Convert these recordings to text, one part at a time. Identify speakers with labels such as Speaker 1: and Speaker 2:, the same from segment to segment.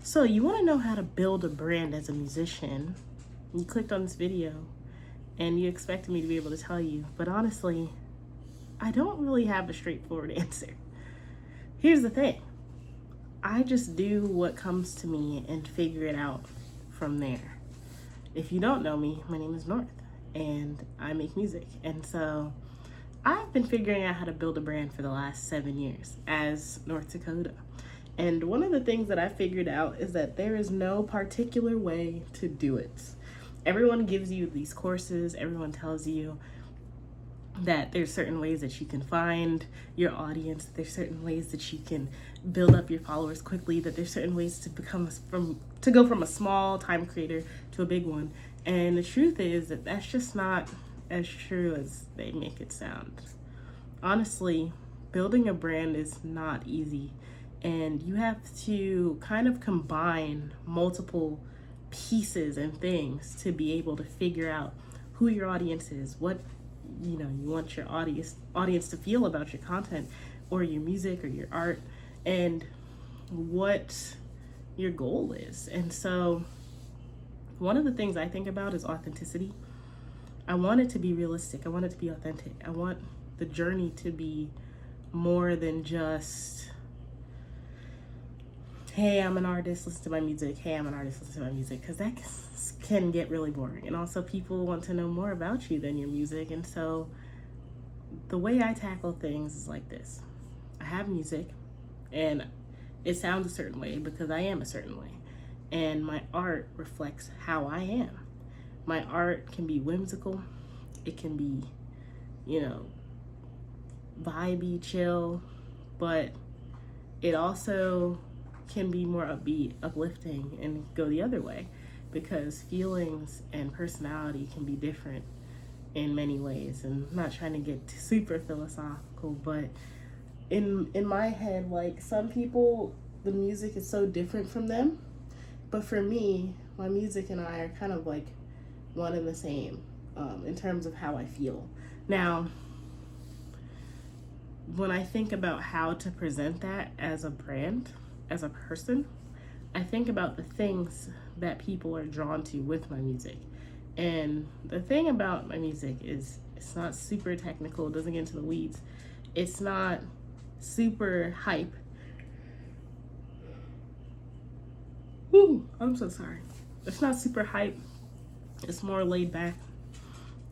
Speaker 1: So you want to know how to build a brand as a musician. You clicked on this video and you expected me to be able to tell you, but honestly, I don't really have a straightforward answer. Here's the thing. I just do what comes to me and figure it out from there. If you don't know me, my name is North and I make music. And so I've been figuring out how to build a brand for the last 7 years as North Takoda. And one of the things that I figured out is that there is no particular way to do it. Everyone gives you these courses, everyone tells you that there's certain ways that you can find your audience, there's certain ways that you can build up your followers quickly, that there's certain ways to go from a small time creator to a big one. And the truth is that that's just not as true as they make it sound. Honestly, building a brand is not easy, and you have to kind of combine multiple pieces and things to be able to figure out who your audience is, what you want your audience to feel about your content or your music or your art, and what your goal is. And so one of the things I think about is authenticity. I want it to be realistic. I want it to be authentic. I want the journey to be more than just, hey, I'm an artist, listen to my music. Hey, I'm an artist, listen to my music. Because that can get really boring. And also people want to know more about you than your music. And so the way I tackle things is like this. I have music and it sounds a certain way because I am a certain way. And my art reflects how I am. My art can be whimsical. It can be, vibey, chill, but it also can be more upbeat, uplifting, and go the other way, because feelings and personality can be different in many ways. And I'm not trying to get super philosophical, but in my head, like, some people, the music is so different from them, but for me, my music and I are kind of like one and the same in terms of how I feel. Now, when I think about how to present that as a brand, as a person, I think about the things that people are drawn to with my music. And the thing about my music is it's not super technical, it doesn't get into the weeds. It's not super hype. I'm so sorry. It's not super hype. It's more laid back.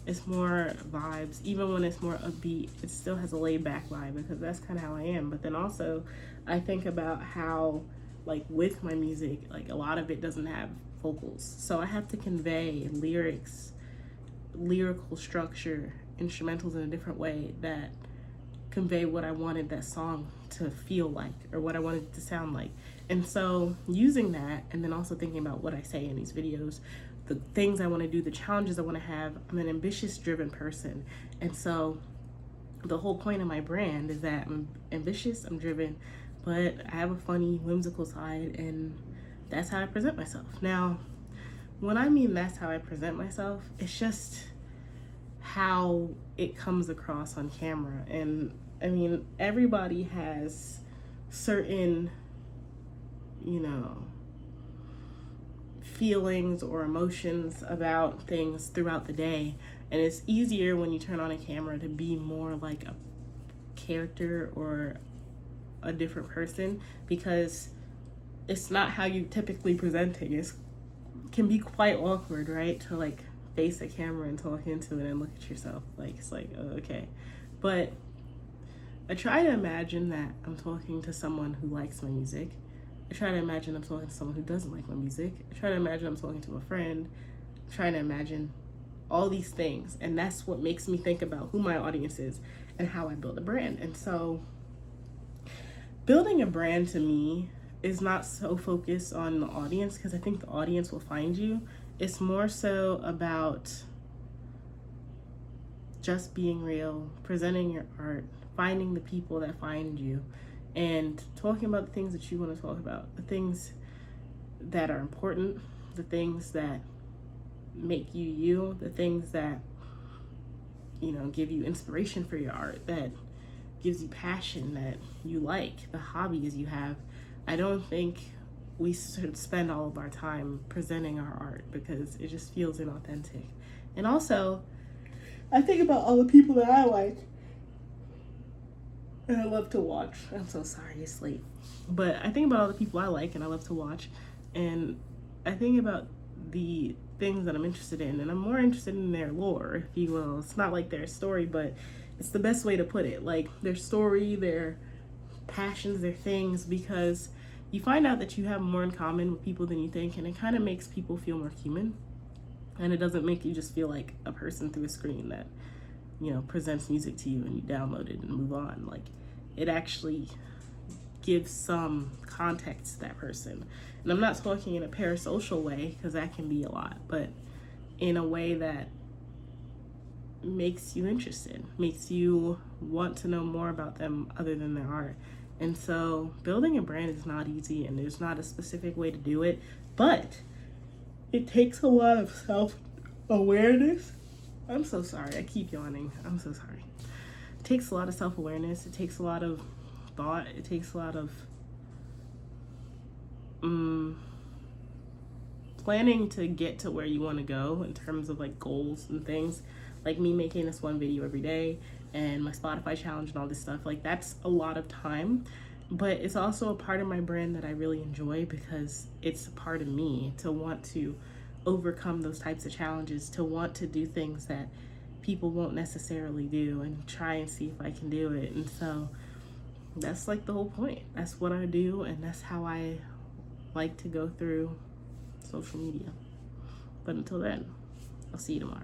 Speaker 1: It's more vibes. Even when it's more upbeat, it still has a laid back vibe because that's kind of how I am. But then also I think about how, like, with my music, like, a lot of it doesn't have vocals. So I have to convey lyrics, lyrical structure, instrumentals in a different way that convey what I wanted that song to feel like or what I wanted it to sound like. And so using that, and then also thinking about what I say in these videos, the things I want to do, the challenges I want to have. I'm an ambitious, driven person. And so the whole point of my brand is that I'm ambitious, I'm driven, but I have a funny, whimsical side, and that's how I present myself. Now, when I mean that's how I present myself, it's just how it comes across on camera. And I mean, everybody has certain, feelings or emotions about things throughout the day, and it's easier when you turn on a camera to be more like a character or a different person, because it's not how you typically presenting. It can be quite awkward, right, to like face a camera and talk into it and look at yourself. Like, it's like, oh, okay. But I try to imagine that I'm talking to someone who likes my music. I try to imagine I'm talking to someone who doesn't like my music. I try to imagine I'm talking to a friend. I'm trying to imagine all these things. And that's what makes me think about who my audience is and how I build a brand. And so building a brand to me is not so focused on the audience, because I think the audience will find you. It's more so about just being real, presenting your art, finding the people that find you, and talking about the things that you want to talk about, the things that are important, the things that make you you, the things that, give you inspiration for your art, that gives you passion, that you like, the hobbies you have. I don't think we should spend all of our time presenting our art because it just feels inauthentic. And also, I think about all the people that I like and I love to watch. I'm so sorry, it's late. But I think about all the people I like and I love to watch, and I think about the things that I'm interested in, and I'm more interested in their lore, if you will. It's not like their story, but it's the best way to put it. Like their story, their passions, their things, because you find out that you have more in common with people than you think, and it kind of makes people feel more human. And it doesn't make you just feel like a person through a screen that, presents music to you and you download it and move on. Like it actually gives some context to that person. And I'm not talking in a parasocial way because that can be a lot, but in a way that makes you interested, makes you want to know more about them other than their art. And so building a brand is not easy, and there's not a specific way to do it, but it takes a lot of self-awareness. I'm so sorry, I keep yawning. I'm so sorry. It takes a lot of self-awareness. It takes a lot of thought. It takes a lot of planning to get to where you want to go in terms of like goals and things. Like me making this one video every day and my Spotify challenge and all this stuff. Like that's a lot of time, but it's also a part of my brand that I really enjoy because it's a part of me to want to overcome those types of challenges, to want to do things that people won't necessarily do and try and see if I can do it. And so that's like the whole point. That's what I do, and that's how I like to go through social media. But until then, I'll see you tomorrow.